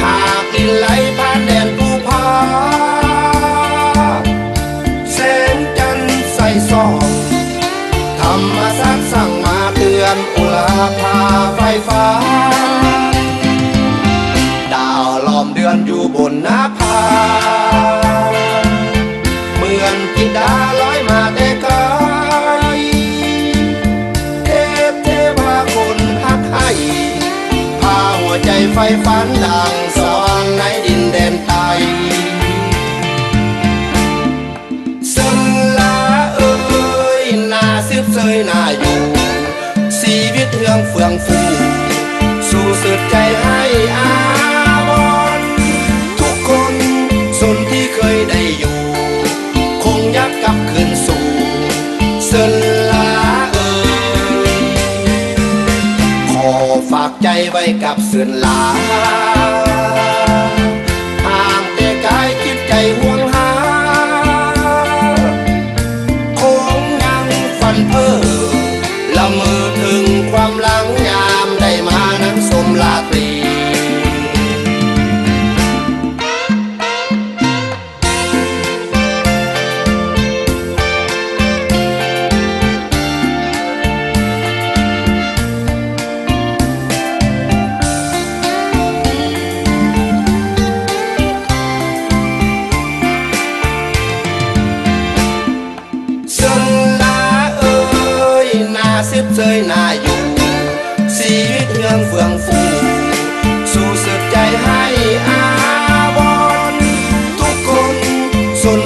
หากดินไหลผ่านแดนภูผาแสงจันทร์ใสส่องธรรมศาสตร์สั่งมาเตือนอุลาภาไฟฟ้าดาวล้อมเดือนอยู่บนหน้าผาเหมือนกิดาลอยมาแต่ไกลเทพเทวาคนฮักให้พาหัวใจไฟฝันดังสว่างในดินแดนไทยสลาเอ้ยน่าสืบเสยน่าอยู่ชีวิตเรื่องเฟื่องฟูสู่สุดใจให้อาวรณ์ทุกคนส่วนที่เคยได้อยู่คงยักกลับคืนสู่สลาเอ้ยขอฝากใจไว้กับสลาห่างแต่กายคิดใจห่วงหาคงยังฝันเพ้อละเมอถึงความหลังยามได้มานั้นสมราตรีสืบเสยน่าอยู่ชีวิตเรื่องเฟื่องฟูสู่สุดใจให้อาวรณ์ทุกคนสน